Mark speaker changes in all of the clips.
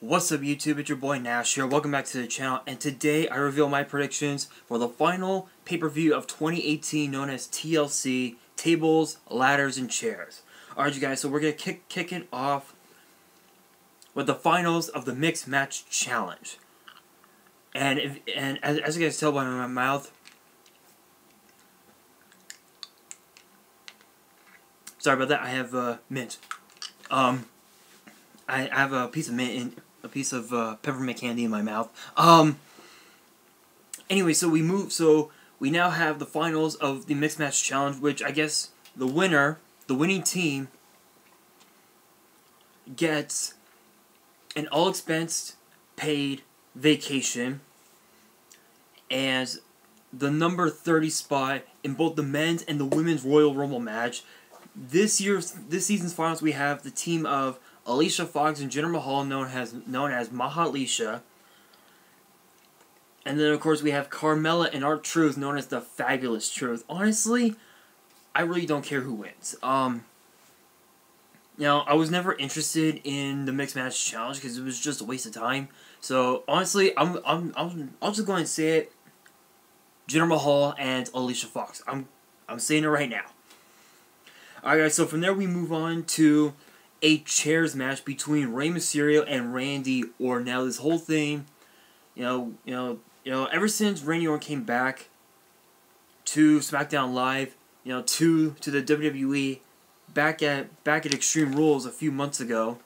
Speaker 1: What's up YouTube, it's your boy Nash here, welcome back to the channel, and today I reveal my predictions for the final pay-per-view of 2018 known as TLC, Tables, Ladders, and Chairs. Alright you guys, so we're going to kick it off with the finals of the Mixed Match Challenge. And as you guys tell by my mouth, sorry about that, I have mint. I have a piece of mint in a piece of peppermint candy in my mouth. Anyway, so we now have the finals of the Mixed Match Challenge, which I guess the winning team, gets an all-expense paid vacation and the number 30 spot in both the men's and the women's Royal Rumble match. This season's finals, we have the team of Alicia Fox and Jinder Mahal, known as Mahalisha. And then, of course, we have Carmella and R-Truth, known as the Fabulous Truth. Honestly, I really don't care who wins. Now, I was never interested in the Mixed Match Challenge because it was just a waste of time. So, honestly, I'll just go and say it. Jinder Mahal and Alicia Fox. I'm saying it right now. Alright, guys. So from there, we move on to a chairs match between Rey Mysterio and Randy Orton. Now, this whole thing, you know, ever since Randy Orton came back to SmackDown Live, to the WWE, back at Extreme Rules a few months ago,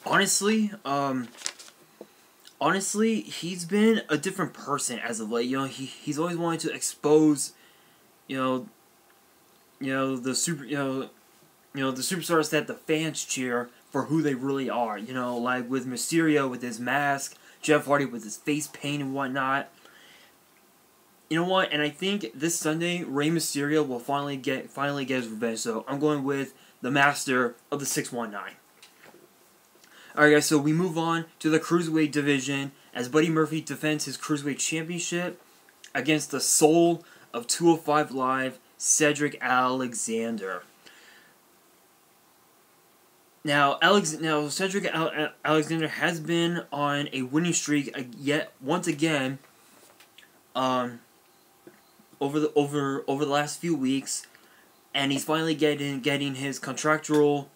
Speaker 1: honestly, he's been a different person as of late. He's always wanted to expose, the superstars that the fans cheer for who they really are. Like with Mysterio with his mask, Jeff Hardy with his face paint and whatnot. You know what? And I think this Sunday, Rey Mysterio will finally get his revenge. So I'm going with the master of the 619. Alright guys, so we move on to the Cruiserweight division as Buddy Murphy defends his Cruiserweight Championship against the soul of 205 Live, Cedric Alexander. Now, Cedric Alexander has been on a winning streak once again over the last few weeks, and he's finally getting his contractual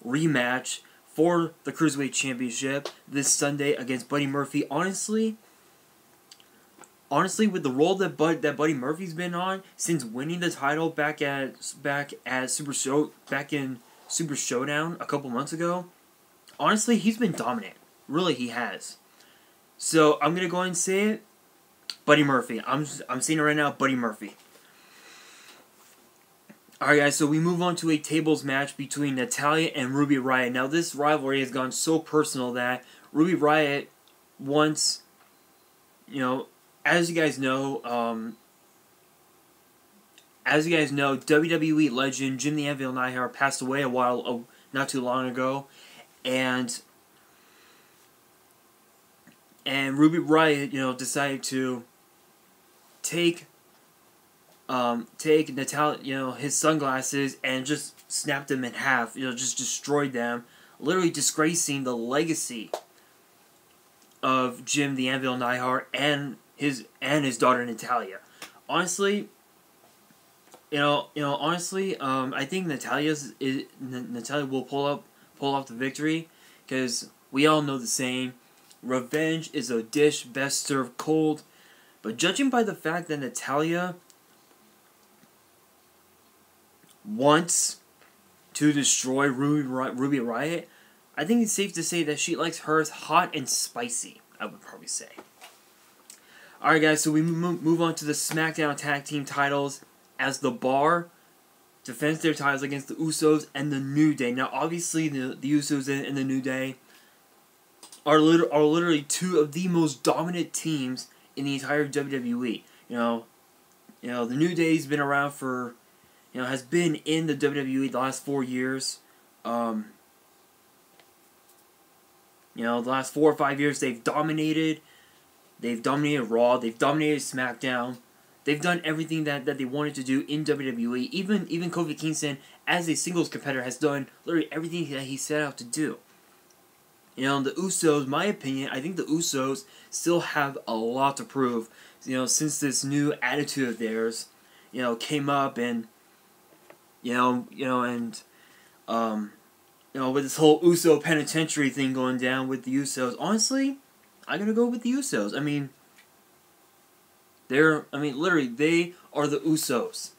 Speaker 1: rematch for the Cruiserweight Championship this Sunday against Buddy Murphy. Honestly, with the role that Buddy Murphy's been on since winning the title back in Super Showdown a couple months ago, honestly, he's been dominant. Really, he has. So I'm gonna go ahead and say it, Buddy Murphy. I'm saying it right now, Buddy Murphy. Alright guys, so we move on to a tables match between Natalya and Ruby Riott. Now this rivalry has gone so personal that Ruby Riott once, as you guys know, WWE legend Jim the Anvil Neidhart passed away not too long ago, and Ruby Riott, decided to take Natalya, his sunglasses and just snapped them in half, just destroyed them, literally disgracing the legacy of Jim the Anvil Neidhart and his daughter Natalya. Honestly, I think Natalya will pull off the victory, because we all know the saying, revenge is a dish best served cold. But judging by the fact that Natalya wants to destroy Ruby Riott, I think it's safe to say that she likes hers hot and spicy, I would probably say. Alright guys, so we move on to the SmackDown Tag Team titles as The Bar defends their titles against the Usos and the New Day. Now obviously the Usos and the New Day are literally two of the most dominant teams in the entire WWE. The New Day's been around for, has been in the WWE the last 4 years. The last 4 or 5 years they've dominated. They've dominated Raw. They've dominated SmackDown. they've done everything that they wanted to do in WWE. Even Kofi Kingston, as a singles competitor, has done literally everything that he set out to do. You know, the Usos, my opinion, I think the Usos still have a lot to prove. You know, since this new attitude of theirs, you know, came up, and you know, with this whole Uso penitentiary thing going down with the Usos. Honestly, I'm gonna go with the Usos. I mean, literally, they are the Usos.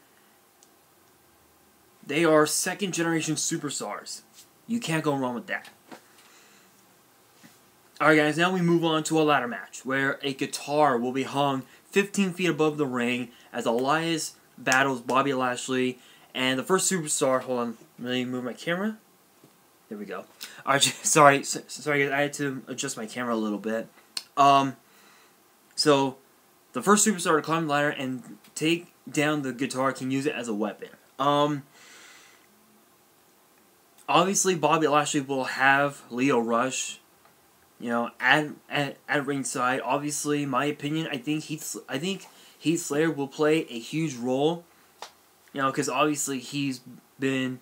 Speaker 1: They are second generation superstars. You can't go wrong with that. Alright guys, now we move on to a ladder match, where a guitar will be hung 15 feet above the ring as Elias battles Bobby Lashley, and the first superstar, hold on, let me move my camera. There we go. Alright, sorry guys, I had to adjust my camera a little bit. So, the first superstar to climb the ladder and take down the guitar can use it as a weapon. Obviously Bobby Lashley will have Lio Rush, you know, at ringside. Obviously, my opinion, I think Heath Slater will play a huge role. You know, because obviously he's being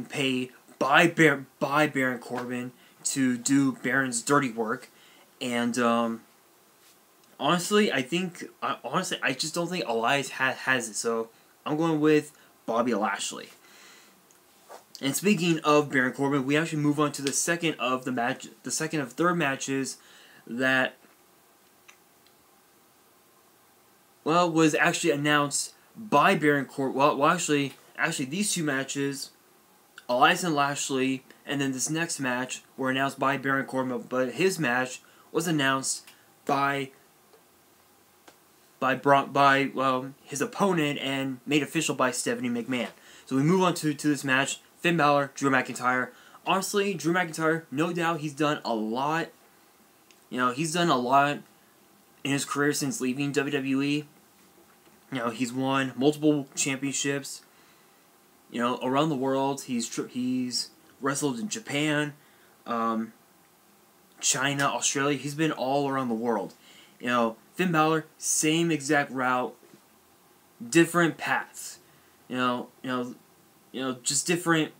Speaker 1: paid by Baron Corbin to do Baron's dirty work, and honestly, I just don't think Elias has it. So I'm going with Bobby Lashley. And speaking of Baron Corbin, we actually move on to the second of third matches that, well, was actually announced by Baron Corbin. Well, actually, these two matches, Elias and Lashley, and then this next match were announced by Baron Corbin, but his match was announced by his opponent and made official by Stephanie McMahon. So we move on to this match. Finn Balor, Drew McIntyre. Honestly, Drew McIntyre, no doubt he's done a lot. You know, he's done a lot in his career since leaving WWE. You know, he's won multiple championships, you know, around the world. He's wrestled in Japan, China, Australia. He's been all around the world. You know, Finn Balor, same exact route, different paths. You know, just different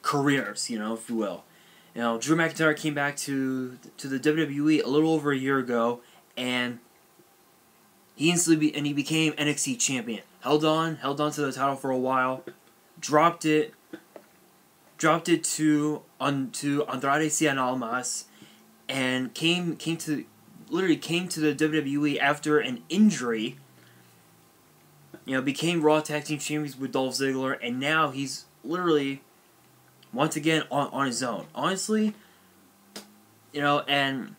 Speaker 1: careers, you know, if you will. You know, Drew McIntyre came back to the WWE a little over a year ago, and he became NXT champion. Held on to the title for a while, dropped it to Andrade Cien Almas, and came to the WWE after an injury. You know, became Raw Tag Team Champions with Dolph Ziggler, and now he's literally, once again, on his own. Honestly, you know, and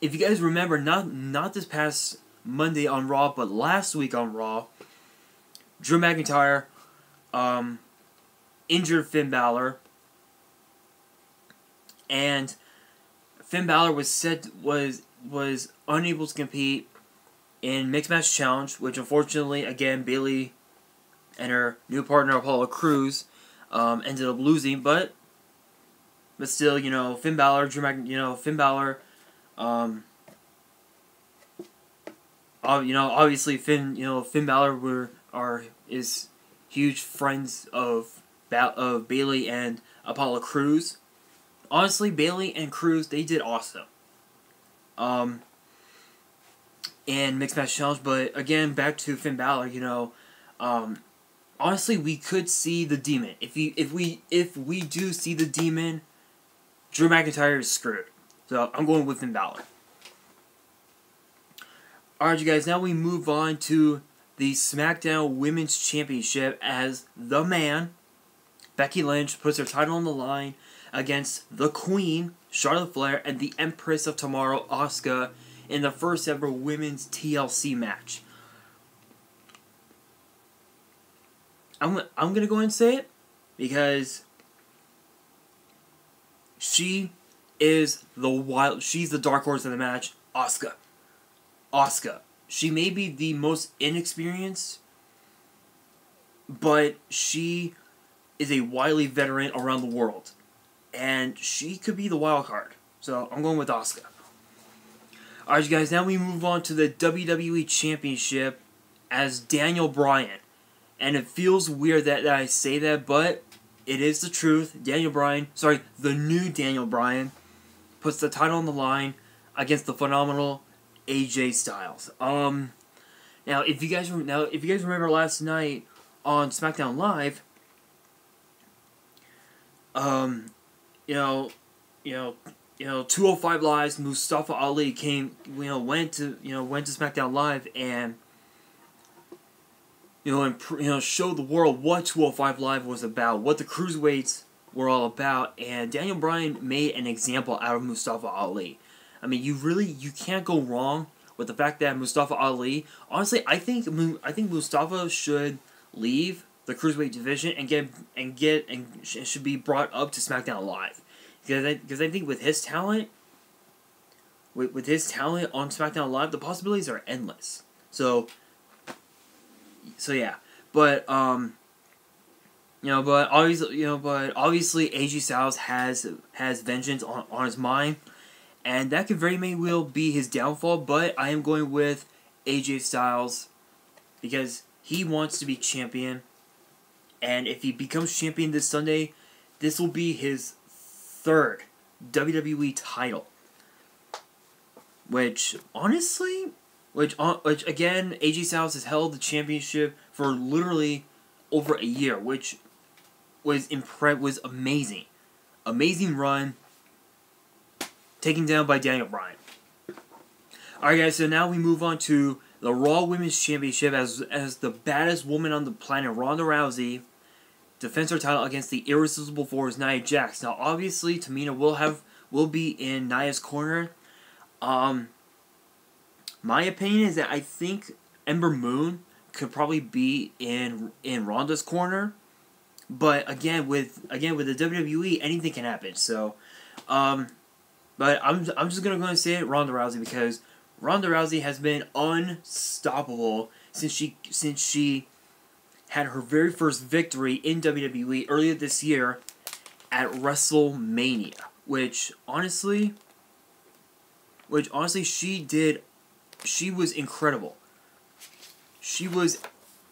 Speaker 1: if you guys remember, not this past Monday on Raw, but last week on Raw, Drew McIntyre injured Finn Balor, and Finn Balor was unable to compete in Mixed Match Challenge, which unfortunately, again, Bayley and her new partner Apollo Crews ended up losing, but still, you know, Finn Balor, obviously Finn Balor is huge friends of Bayley and Apollo Crews. Honestly, Bayley and Crews, they did awesome. And Mixed Match Challenge, but again, back to Finn Balor, you know, honestly, we could see the Demon. If we do see the Demon, Drew McIntyre is screwed. So I'm going with Finn Balor. Alright, you guys, now we move on to the SmackDown Women's Championship as the Man, Becky Lynch, puts her title on the line against the Queen, Charlotte Flair, and the Empress of Tomorrow, Asuka, in the first ever women's TLC match. I'm gonna go ahead and say it because she's the dark horse of the match. Asuka. She may be the most inexperienced, but she is a wily veteran around the world, and she could be the wild card. So I'm going with Asuka. Alright, guys, now we move on to the WWE Championship as Daniel Bryan. And it feels weird that I say that, but it is the truth. The new Daniel Bryan puts the title on the line against the phenomenal AJ Styles. Now if you guys remember last night on SmackDown Live, 205 Live's Mustafa Ali went to SmackDown Live and showed the world what 205 Live was about, what the cruiserweights were all about, and Daniel Bryan made an example out of Mustafa Ali. I mean, you can't go wrong with the fact that Mustafa Ali. Honestly, I think Mustafa should leave the cruiserweight division and should be brought up to SmackDown Live, because I think with his talent, on SmackDown Live, the possibilities are endless. So yeah, but obviously AJ Styles has vengeance on his mind, and that could very well be his downfall. But I am going with AJ Styles because he wants to be champion, and if he becomes champion this Sunday, this will be his third WWE title. Which again, AJ Styles has held the championship for literally over a year, which was amazing. Amazing run, taken down by Daniel Bryan. Alright guys, so now we move on to the Raw Women's Championship as the baddest woman on the planet, Ronda Rousey, defends her title against the Irresistible Force, Nia Jax. Now obviously Tamina will be in Nia's corner. My opinion is that I think Ember Moon could probably be in Ronda's corner, but again with the WWE, anything can happen. So, but I'm just gonna go and say it, Ronda Rousey, because Ronda Rousey has been unstoppable since she had her very first victory in WWE earlier this year at WrestleMania, which honestly she was incredible. She was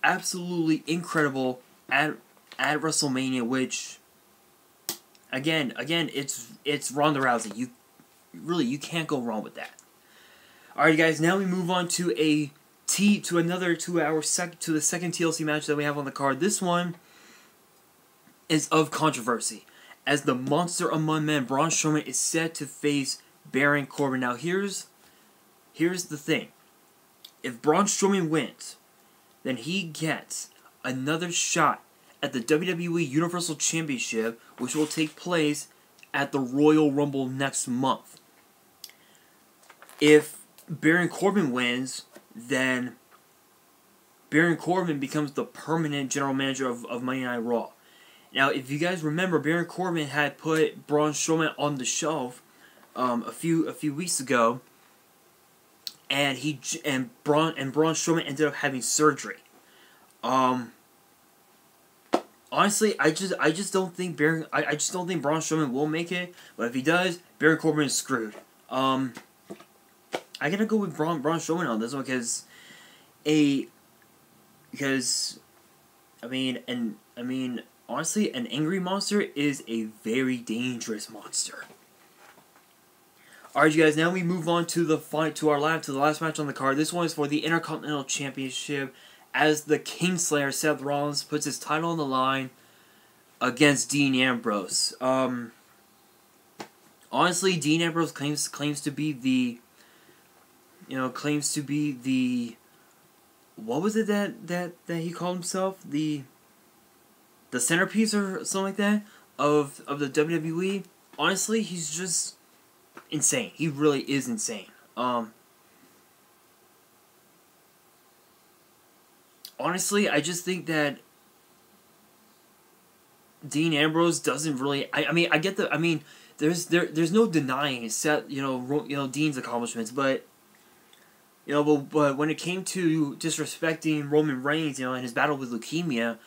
Speaker 1: absolutely incredible at WrestleMania, which again it's Ronda Rousey. You can't go wrong with that. Alright guys, now we move on to the second TLC match that we have on the card. This one is of controversy, as the monster among men, Braun Strowman, is set to face Baron Corbin. Now here's the thing. If Braun Strowman wins, then he gets another shot at the WWE Universal Championship, which will take place at the Royal Rumble next month. If Baron Corbin wins, then Baron Corbin becomes the permanent general manager of Monday Night Raw. Now, if you guys remember, Baron Corbin had put Braun Strowman on the shelf a few weeks ago, and Braun Strowman ended up having surgery. Honestly, I just don't think Braun Strowman will make it. But if he does, Baron Corbin is screwed. I gotta go with Braun Strowman on this one because honestly, an angry monster is a very dangerous monster. Alright, you guys, now we move on to the last match on the card. This one is for the Intercontinental Championship, as the Kingslayer Seth Rollins puts his title on the line against Dean Ambrose. Honestly, Dean Ambrose claims to be the what was it that he called himself? The centerpiece or something like that of the WWE. Honestly, he's just insane. He really is insane. Honestly, I just think that Dean Ambrose doesn't really. I get the. There's no denying Seth, Dean's accomplishments, but but when it came to disrespecting Roman Reigns, and his battle with leukemia,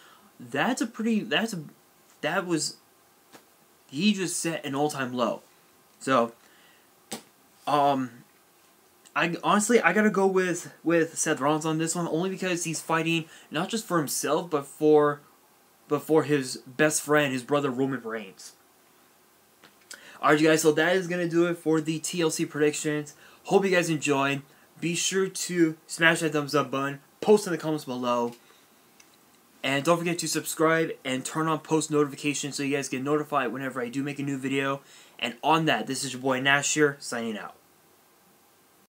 Speaker 1: he just set an all-time low. So, I honestly I gotta go with Seth Rollins on this one, only because he's fighting not just for himself but for his best friend, his brother Roman Reigns. Alright, you guys, so that is gonna do it for the TLC predictions. Hope you guys enjoyed. Be sure to smash that thumbs up button, post in the comments below, and don't forget to subscribe and turn on post notifications so you guys get notified whenever I do make a new video. And on that, this is your boy Nash here, signing out.